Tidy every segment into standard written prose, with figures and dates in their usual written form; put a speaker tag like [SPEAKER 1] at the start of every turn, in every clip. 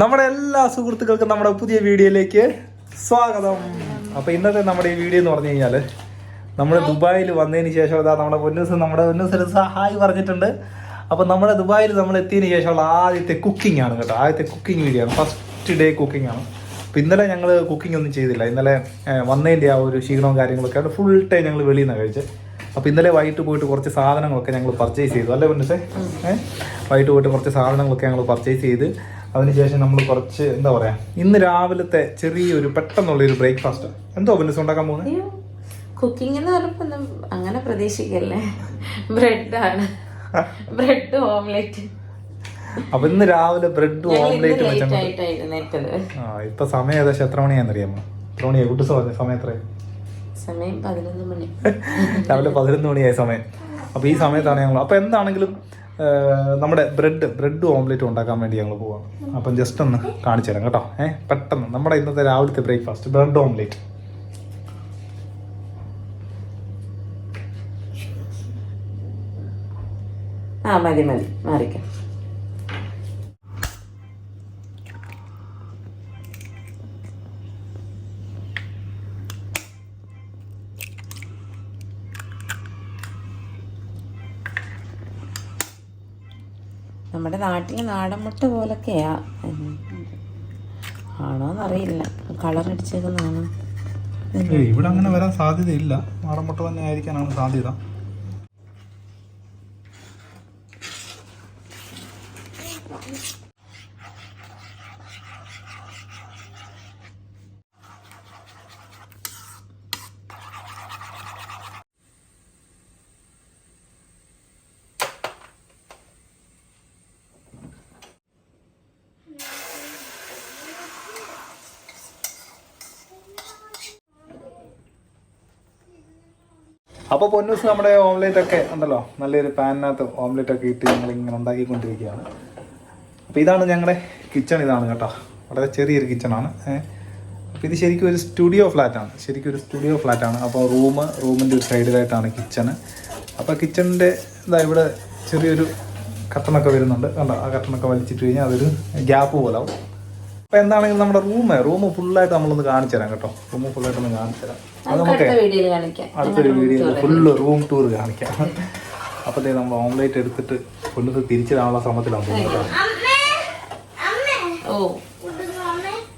[SPEAKER 1] നമ്മുടെ എല്ലാ സുഹൃത്തുക്കൾക്കും നമ്മുടെ പുതിയ വീഡിയോയിലേക്ക് സ്വാഗതം. അപ്പോൾ ഇന്നത്തെ നമ്മുടെ ഈ വീഡിയോ എന്ന് പറഞ്ഞു കഴിഞ്ഞാൽ നമ്മൾ ദുബായിൽ വന്നതിന് ശേഷം നമ്മുടെ പൊന്നൂസ് ഹായ് പറഞ്ഞിട്ടുണ്ട്. അപ്പോൾ നമ്മുടെ ദുബായിൽ നമ്മൾ എത്തിയതിന് ശേഷമുള്ള ആദ്യത്തെ കുക്കിംഗ് ആണ് കേട്ടോ. ആദ്യത്തെ കുക്കിംഗ് വീഡിയോ ആണ്, ഫസ്റ്റ് ഡേ കുക്കിംഗ് ആണ്. അപ്പോൾ ഇന്നലെ ഞങ്ങൾ കുക്കിംഗ് ഒന്നും ചെയ്തില്ല. ഇന്നലെ വന്നതിൻ്റെ ആ ഒരു ക്ഷീണവും കാര്യങ്ങളൊക്കെ ആണ്. ഫുൾ ടൈം ഞങ്ങൾ വെളിയിൽ നിന്നാണ് കഴിച്ചത്. അപ്പോൾ ഇന്നലെ വൈകിട്ട് പോയിട്ട് കുറച്ച് സാധനങ്ങളൊക്കെ ഞങ്ങൾ പർച്ചേസ് ചെയ്തു, അല്ലേ പൊന്നൂസേ? വൈകിട്ട് പോയിട്ട് കുറച്ച് സാധനങ്ങളൊക്കെ ഞങ്ങൾ പർച്ചേസ് ചെയ്ത് അതിനുശേഷം നമ്മൾ കുറച്ച് എന്താ പറയുക, ഇന്ന് രാവിലത്തെ ചെറിയൊരു പെട്ടെന്നുള്ളൊരു ബ്രേക്ക്ഫാസ്റ്റ്. എന്തോ പൊന്നൂസ് ഉണ്ടാക്കാൻ പോകുന്നത്?
[SPEAKER 2] കുക്കിംഗ് എന്ന് പറഞ്ഞപ്പോ അങ്ങനെ പ്രതീക്ഷിക്കല്ലേ, ബ്രെഡാണ്, ബ്രെഡ് ഓംലെറ്റ്.
[SPEAKER 1] അപ്പൊ ഇന്ന് രാവിലെ ബ്രെഡ് ഓംലെറ്റ് വെച്ചത്. ഇപ്പൊ സമയം ഏകദേശം എത്ര മണിയാണെന്നറിയാമോ? എത്ര മണിയായി കുട്ടിസ് പറഞ്ഞ സമയം? എത്രയായി?
[SPEAKER 2] സമയം 11 മണി.
[SPEAKER 1] രാവിലെ 11 മണിയായ സമയം. അപ്പൊ ഈ സമയത്താണ് ഞങ്ങൾ, അപ്പൊ എന്താണെങ്കിലും നമ്മുടെ ബ്രെഡ് ഓംലെറ്റ് ഉണ്ടാക്കാൻ വേണ്ടി ഞങ്ങൾ പോവാം. അപ്പം ജസ്റ്റ് ഒന്ന് കാണിച്ചു തരാം കേട്ടോ. പെട്ടെന്ന് നമ്മുടെ ഇന്നത്തെ രാവിലത്തെ ബ്രേക്ക്ഫാസ്റ്റ് ബ്രെഡ് ഓംലെറ്റ്.
[SPEAKER 2] മതി മാറിക്കാം. നമ്മുടെ നാട്ടിലെ നാടൻ മുട്ട പോലൊക്കെയാ, ആണോന്നറിയില്ല, കളർ അടിച്ചേക്കുന്നതാണ്.
[SPEAKER 1] ഇവിടെ അങ്ങനെ വരാൻ സാധ്യതയില്ല, നാടൻ മുട്ട തന്നെ ആയിരിക്കാനാണ് സാധ്യത. അപ്പോൾ പൊന്നൂസ് നമ്മുടെ ഓംലെറ്റ് ഒക്കെ ഉണ്ടല്ലോ, നല്ലൊരു പാനിനകത്ത് ഓംലെറ്റ് ഒക്കെ ഇട്ട് ഞങ്ങളിങ്ങനെ ഉണ്ടാക്കിക്കൊണ്ടിരിക്കുകയാണ്. അപ്പോൾ ഇതാണ് ഞങ്ങളുടെ കിച്ചൺ, ഇതാണ് കേട്ടോ. വളരെ ചെറിയൊരു കിച്ചണാണ്. അപ്പോൾ ഇത് ശരിക്കും ഒരു സ്റ്റുഡിയോ ഫ്ലാറ്റാണ്. അപ്പോൾ റൂമിൻ്റെ ഒരു സൈഡിലായിട്ടാണ് കിച്ചണ്. അപ്പോൾ കിച്ചണിൻ്റെ ഇവിടെ ചെറിയൊരു കട്ടണൊക്കെ വരുന്നുണ്ട് കണ്ടോ. ആ കട്ടണൊക്കെ വലിച്ചിട്ട് കഴിഞ്ഞാൽ അതൊരു ഗ്യാപ്പ് പോലെ ആവും. അപ്പോൾ എന്താണെങ്കിലും നമ്മുടെ റൂം ഫുള്ളായിട്ട് നമ്മളൊന്ന് കാണിച്ചു തരാം കേട്ടോ. റൂം ഫുള്ളായിട്ടൊന്ന് കാണിച്ചു തരാം. അത് നമുക്ക് അടുത്തൊരു വീഡിയോയിൽ ഫുള്ള് റൂം ടൂർ കാണിക്കാം. അപ്പോൾ നമ്മൾ ഓംലേറ്റ് എടുത്തിട്ട് പൊന്നൂസ് തിരിച്ചിടാനുള്ള ശ്രമത്തിലാണ് തോന്നുന്നത്.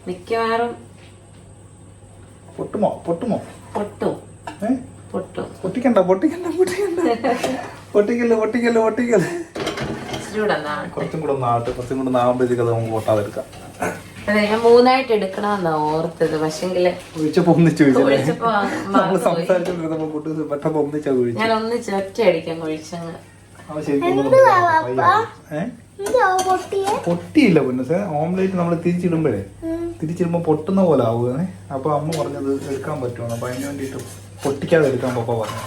[SPEAKER 2] മിക്കവാറും
[SPEAKER 1] പൊട്ടും പൊട്ടിക്കല്ല കുറച്ചും കൂടെ ഒന്ന് ആകുമ്പോഴത്തേക്ക് അത് നമുക്ക് പൊട്ടാതെടുക്കാം.
[SPEAKER 2] അതെ, ഞാൻ 3ആയിട്ട് എടുക്കണമെന്നാ ഓർത്തത്. പക്ഷെങ്കില് ഞാൻ ഒന്നിച്ച് ഒറ്റ അടിക്കാൻ കൊഴിച്ചങ്ങ്.
[SPEAKER 1] പൊട്ടിയില്ല പൊന്നൂസേ, ഓംലേറ്റ് നമ്മൾ തിരിച്ചിടുമ്പോ പൊട്ടുന്ന പോലെ ആവുകയാണ്. അപ്പൊ അമ്മ പറഞ്ഞത് എടുക്കാൻ പറ്റുവാണ്. അപ്പൊ അതിന് വേണ്ടിട്ട് പൊട്ടിക്കാതെ എടുക്കാൻ പപ്പ പറഞ്ഞു.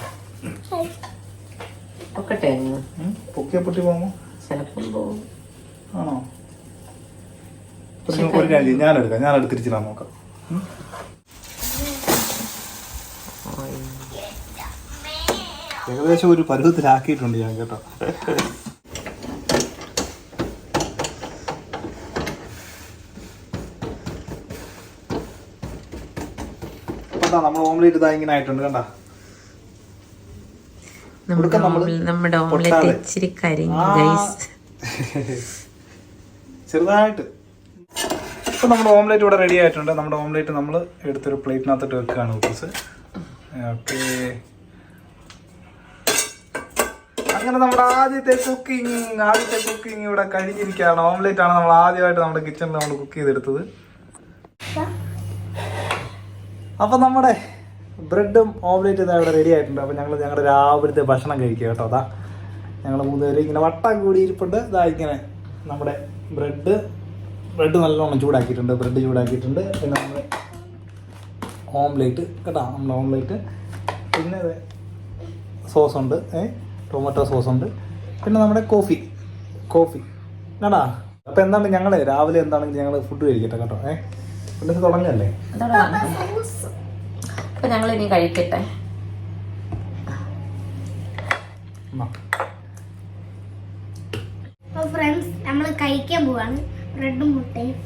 [SPEAKER 1] പൊക്കിയാ പൊട്ടി പോകുമോ?
[SPEAKER 2] ചിലപ്പം പോകും.
[SPEAKER 1] ആണോ? ഒരു കാര്യം ഞാനെടുക്കാം തിരിച്ചിടാൻ നോക്കാം. ഏകദേശം ഒരു പരുവത്തിലാക്കിയിട്ടുണ്ട് ഞാൻ കേട്ടോ. നമ്മൾ ഓംലേറ്റ് ഇതാ ഇങ്ങനെ ആയിട്ടുണ്ട് കണ്ട.
[SPEAKER 2] നമ്മുടെ ഓംലെറ്റ് ഇച്ചിരി കരിഞ്ഞു
[SPEAKER 1] ചെറുതായിട്ട്. ഇപ്പം നമ്മുടെ ഓംലേറ്റ് ഇവിടെ റെഡി ആയിട്ടുണ്ട്. നമ്മുടെ ഓംലേറ്റ് നമ്മൾ എടുത്തൊരു പ്ലേറ്റിനകത്തിട്ട് വെക്കുകയാണ് കുട്ടീസ്. ഓക്കെ, അങ്ങനെ നമ്മുടെ ആദ്യത്തെ കുക്കിംഗ് ഇവിടെ കഴിഞ്ഞിരിക്കുകയാണ്. ഓംലേറ്റ് ആണ് നമ്മൾ ആദ്യമായിട്ട് നമ്മുടെ കിച്ചണിൽ നമ്മൾ കുക്ക് ചെയ്തെടുത്തത്. അപ്പം നമ്മുടെ ബ്രെഡും ഓംലേറ്റ് ഇതാ ഇവിടെ റെഡി ആയിട്ടുണ്ട്. അപ്പം ഞങ്ങളുടെ രാവിലത്തെ ഭക്ഷണം കഴിക്കുക കേട്ടോ. അതാ ഞങ്ങൾ 3 പേര് ഇങ്ങനെ വട്ടം കൂടി ഇരിപ്പുണ്ട്. ഇതാ ഇങ്ങനെ നമ്മുടെ ബ്രെഡ് നല്ലോണം ചൂടാക്കിയിട്ടുണ്ട്. പിന്നെ നമ്മുടെ ഓംലേറ്റ് കേട്ടോ, നമ്മുടെ ഓംലേറ്റ്. പിന്നെ സോസ് ഉണ്ട്, ടൊമാറ്റോ സോസ് ഉണ്ട്. പിന്നെ നമ്മുടെ കോഫി കേട്ടാ. അപ്പം എന്താണ് ഞങ്ങൾ രാവിലെ എന്താണെങ്കിലും ഞങ്ങൾ ഫുഡ് കഴിക്കട്ടെ കേട്ടോ. പിന്നെ തുടങ്ങല്ലേ,
[SPEAKER 2] അപ്പൊ ഞങ്ങൾ ഇനി കഴിക്കട്ടെ.
[SPEAKER 3] ഫ്രണ്ട്സ്, നമ്മൾ കഴിക്കാൻ പോവാണ് ബ്രെഡും മുട്ടയും.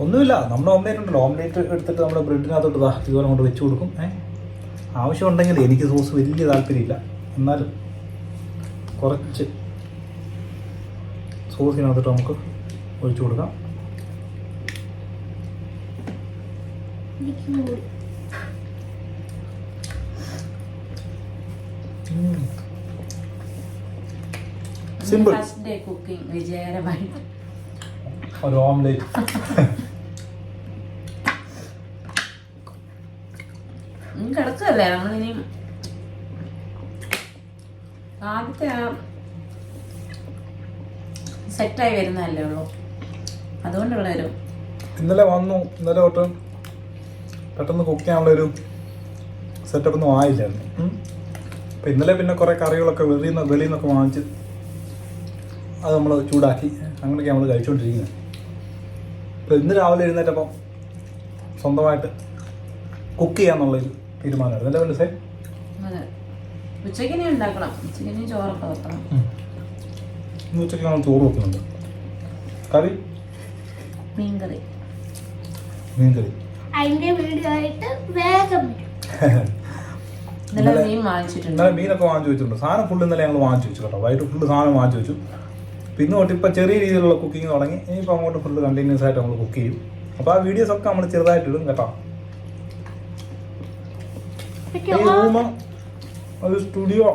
[SPEAKER 1] ഒന്നുമില്ല, നമ്മുടെ ഓംലേറ്റ് ഉണ്ടല്ലോ, ഓംലേറ്റ് എടുത്തിട്ട് നമ്മുടെ ബ്രെഡിനകത്തോട്ട് ഇതുപോലെ കൊണ്ട് വെച്ച് കൊടുക്കും. ആവശ്യമുണ്ടെങ്കിൽ, എനിക്ക് സോസ് വലിയ താല്പര്യമില്ല, എന്നാലും കുറച്ച് സോസിനകത്തിട്ട് നമുക്ക് ഒഴിച്ചു കൊടുക്കാം. സിമ്പിൾ
[SPEAKER 2] ഫസ്റ്റ് ഡേ കുക്കിംഗ് വിജയകരമായി.
[SPEAKER 1] ഒരു ഓംലേറ്റ്.
[SPEAKER 2] കിടക്കല്ലേ നമ്മളിനി ആദ്യത്തെ സെറ്റായി വരുന്നതല്ലേ ഉള്ളൂ, അതുകൊണ്ടുള്ള ഒരു
[SPEAKER 1] ഇന്നലെ തൊട്ട് പെട്ടെന്ന് കുക്ക് ചെയ്യാനുള്ളൊരു സെറ്റപ്പ് ഒന്നും ആയില്ലായിരുന്നു. അപ്പം ഇന്നലെ പിന്നെ കുറേ കറികളൊക്കെ വെളിയിൽ നിന്നൊക്കെ വാങ്ങിച്ച് അത് നമ്മൾ ചൂടാക്കി അങ്ങനെയൊക്കെ നമ്മൾ കഴിച്ചുകൊണ്ടിരിക്കുന്നത്. അപ്പോൾ ഇന്ന് രാവിലെ എഴുന്നേറ്റപ്പം സ്വന്തമായിട്ട് കുക്ക് ചെയ്യാന്നുള്ളൊരു തീരുമാനമായിരുന്നു. എൻ്റെ മനസ്സേ
[SPEAKER 2] അതെ. ഉച്ചക്കിനെ ഉണ്ടാക്കണം, ഉച്ചക്കിനെ ചോറൊക്കെ വെക്കണം.
[SPEAKER 1] ഇന്ന് ഉച്ചയ്ക്ക് നമ്മൾ ചോറ് വെക്കുന്നുണ്ട്. കറി
[SPEAKER 2] മീൻകറി.
[SPEAKER 3] അതിന്റെ വീഡിയോ ആയിട്ട് വേഗം
[SPEAKER 2] ഇന്നലെ മീൻ വാങ്ങിച്ചിട്ടുണ്ട്.
[SPEAKER 1] ഇന്നലെ മീനൊക്കെ വാങ്ങിച്ചു വെച്ചിട്ടുണ്ട്. സാധനം ഫുള്ള് ഇന്നലെ ഞങ്ങൾ വാങ്ങിച്ചു വെച്ചു കേട്ടോ. വൈകിട്ട് ഫുള്ള് സാധനം വാങ്ങിച്ചു വെച്ചു. പിന്നെ തൊട്ട് ഇപ്പം ചെറിയ രീതിയിലുള്ള കുക്കിംഗ് തുടങ്ങി. ഇനിയിപ്പോൾ അങ്ങോട്ട് ഫുള്ള് കണ്ടിന്യൂസ് ആയിട്ട് നമ്മൾ കുക്ക് ചെയ്യും. അപ്പോൾ ആ വീഡിയോസൊക്കെ നമ്മൾ ചെറുതായിട്ട് ഇടും കേട്ടോ. ഈ റൂമ് ഒരു സ്റ്റുഡിയോ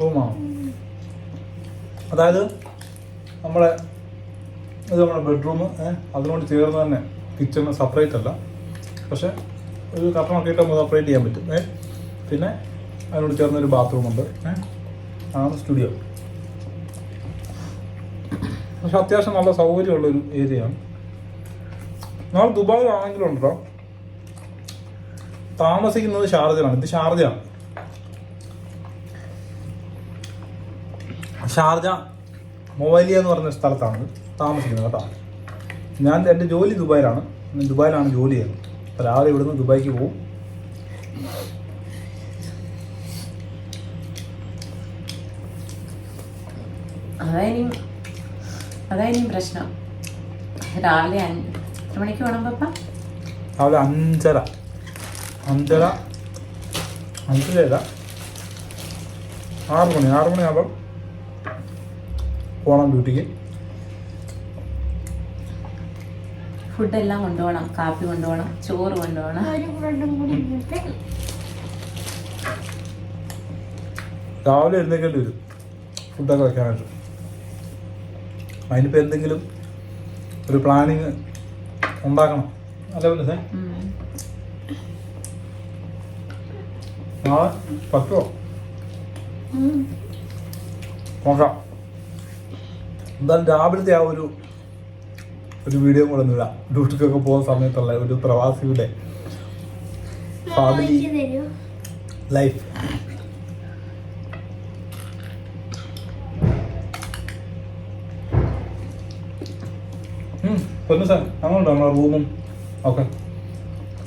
[SPEAKER 1] റൂമാണ്. അതായത് നമ്മുടെ ബെഡ്റൂം, അതിനോട് ചേർന്ന് തന്നെ കിച്ചണ് സെപ്പറേറ്റ് അല്ല, പക്ഷെ ഒരു കർട്ടനൊക്കെ ഇട്ട് നമുക്ക് സെപ്പറേറ്റ് ചെയ്യാൻ പറ്റും. പിന്നെ അതിനോട് ചേർന്നൊരു ബാത്റൂമുണ്ട്. ആണ് സ്റ്റുഡിയോ. പക്ഷെ അത്യാവശ്യം നല്ല സൗകര്യമുള്ളൊരു ഏരിയയാണ്. നമ്മൾ ദുബായിലാണെങ്കിലും ഉണ്ടോ, താമസിക്കുന്നത് ഷാർജയിലാണ്. ഇത് ഷാർജയാണ്. ഷാർജ മൊബൈലിയ എന്ന് പറഞ്ഞ സ്ഥലത്താണ് താമസിക്കുന്നത് കേട്ടോ. എൻ്റെ ജോലി ദുബായിലാണ്. ജോലി ചെയ്യുന്നത്. അപ്പോൾ രാവിലെ ഇവിടുന്ന് ദുബായിക്ക് പോകും.
[SPEAKER 2] അതായിരിക്കും പ്രശ്നം. രാവിലെ എത്ര മണിക്ക് വേണം പപ്പ?
[SPEAKER 1] രാവിലെ 5:30 6 മണിയാകുമ്പം പോകണം ഡ്യൂട്ടിക്ക്.
[SPEAKER 2] ഫുഡെല്ലാം കൊണ്ടുപോകണം, കാപ്പി കൊണ്ടുപോകണം, ചോറ് കൊണ്ടുപോകണം.
[SPEAKER 1] രാവിലെ എഴുന്നേക്കേണ്ടി വരും ഫുഡൊക്കെ വെക്കാനായിട്ട്. അതിനിപ്പോൾ എന്തെങ്കിലും ഒരു പ്ലാനിങ് ഉണ്ടാക്കണം. അല്ല പിന്നെ നാളെ പറ്റുമോ നോക്കാം. എന്തായാലും രാവിലത്തെ ആ ഒരു വീഡിയോ കൂടെ ഒന്നുമില്ല. ഡ്യൂട്ടിക്കൊക്കെ പോകുന്ന സമയത്തുള്ള ഒരു പ്രവാസിയുടെ ഫാമിലി ലൈഫ്. പൊന്നു സാർ അങ്ങോട്ടോ നമ്മളെ റൂമും ഓക്കെ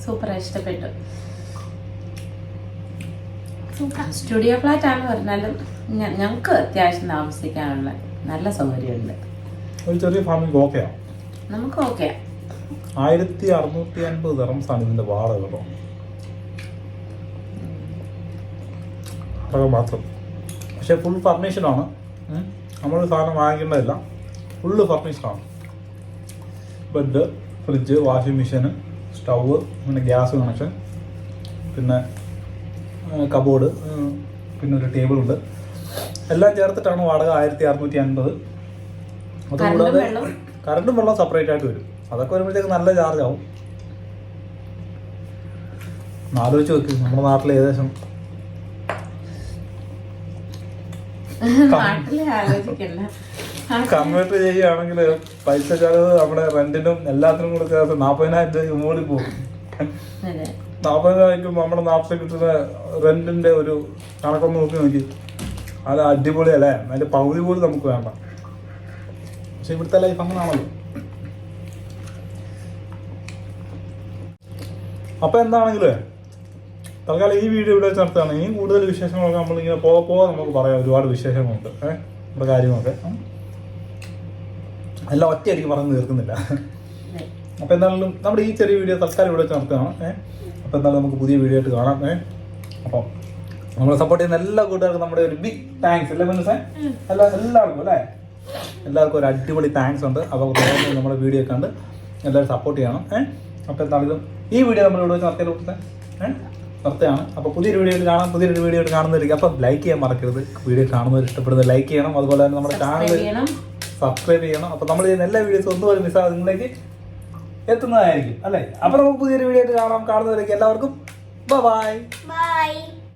[SPEAKER 2] സൂപ്പർ, ഇഷ്ടപ്പെട്ടു. സ്റ്റുഡിയോ ഫ്ലാറ്റ് ആണ് പറഞ്ഞാലും ഞങ്ങൾക്ക് അത്യാവശ്യം താമസിക്കാനുള്ള നല്ല സൗകര്യമുണ്ട്.
[SPEAKER 1] ഒരു ചെറിയ ഫാമിലിക്ക് ഓക്കെയാണ്,
[SPEAKER 2] നമുക്ക് ഓക്കെ.
[SPEAKER 1] 1650 ദിർഹംസാണ് ഇതിൻ്റെ വാടക കേട്ടോ. വാടക മാത്രം. പക്ഷേ ഫുൾ ഫർണിഷഡാണ്. നമ്മൾ സാധനം വാങ്ങിക്കേണ്ടതില്ല, ഫുള്ള് ഫർണിഷഡാണ്. ബെഡ്, ഫ്രിഡ്ജ്, വാഷിംഗ് മെഷീന്, സ്റ്റൗവ്, പിന്നെ ഗ്യാസ് കണക്ഷൻ, പിന്നെ കബോർഡ്, പിന്നെ ഒരു ടേബിളുണ്ട്. എല്ലാം ചേർത്തിട്ടാണ് വാടക 1650. അതുകൂടാതെ കറണ്ടും വെള്ളം സെപ്പറേറ്റ് ആയിട്ട് വരും. അതൊക്കെ വരുമ്പോഴത്തേക്ക് നല്ല ചാർജ് ആവും. ആലോചിച്ച് വെക്കും, നമ്മുടെ നാട്ടിൽ ഏകദേശം കൺവേർട്ട് ചെയ്യുകയാണെങ്കിൽ പൈസ ചെലവ് നമ്മുടെ റെന്റിനും എല്ലാത്തിനും കൂടെ ചേർത്ത് 40,000 രൂപ മുകളിൽ പോകും. 40,000 നമ്മുടെ നാട്ടിൽ കിട്ടുന്ന റെന്റിന്റെ ഒരു കണക്കൊന്ന് നോക്കി അത് അടിപൊളിയല്ലേ. അതിന്റെ പകുതി പോലും നമുക്ക് വേണ്ട. പക്ഷെ ഇവിടുത്തെ ലൈഫ് അങ്ങനെയാണല്ലോ. അപ്പൊ എന്താണെങ്കിലും തൽക്കാലം ഈ വീഡിയോ ഇവിടെ വെച്ച് നടത്തുകയാണ്. ഇനിയും കൂടുതൽ വിശേഷങ്ങളൊക്കെ നമ്മളിങ്ങനെ പോകാൻ നമുക്ക് പറയാം. ഒരുപാട് വിശേഷങ്ങളുണ്ട് നമ്മുടെ കാര്യങ്ങളൊക്കെ. എല്ലാം ഒറ്റയടിക്ക് പറഞ്ഞു തീർക്കുന്നില്ല. അപ്പോൾ എന്തായാലും നമ്മുടെ ഈ ചെറിയ വീഡിയോ തൽക്കാലം ഇവിടെ വെച്ച് നടത്തുകയാണ്. അപ്പോൾ എന്തായാലും നമുക്ക് പുതിയ വീഡിയോ ആയിട്ട് കാണാം. അപ്പോൾ നമ്മളെ സപ്പോർട്ട് ചെയ്യുന്ന എല്ലാ കൂട്ടുകാർക്കും നമ്മുടെ ഒരു ബിഗ് താങ്ക്സ് അല്ലേ മനസ്സേ? എല്ലാവർക്കും അല്ലേ, എല്ലാവർക്കും ഒരു അടിപൊളി താങ്ക്സ് ഉണ്ട്. അപ്പോൾ നമ്മുടെ വീഡിയോ കണ്ട് എല്ലാവരും സപ്പോർട്ട് ചെയ്യണം. അപ്പോൾ എന്താണെങ്കിലും ഈ വീഡിയോ നമ്മൾ ഇവിടെ വെച്ച് നിർത്തുകയാണ്. അപ്പോൾ പുതിയൊരു വീഡിയോ കാണുന്നവർക്ക് അപ്പം ലൈക്ക് ചെയ്യാൻ മറക്കരുത്. വീഡിയോ കാണുന്നവർ ഇഷ്ടപ്പെടുന്നത് ലൈക്ക് ചെയ്യണം. അതുപോലെ തന്നെ നമ്മുടെ ചാനൽ സബ്സ്ക്രൈബ് ചെയ്യണം. അപ്പോൾ നമ്മൾ ചെയ്യുന്ന എല്ലാ വീഡിയോസും ഒന്നും മിസ്സാകാതെ നിങ്ങളിലേക്ക് എത്തുന്നതായിരിക്കും അല്ലേ? അപ്പോൾ നമുക്ക് പുതിയൊരു വീഡിയോ ആയിട്ട് കാണുന്നവരേക്ക് എല്ലാവർക്കും ബൈ.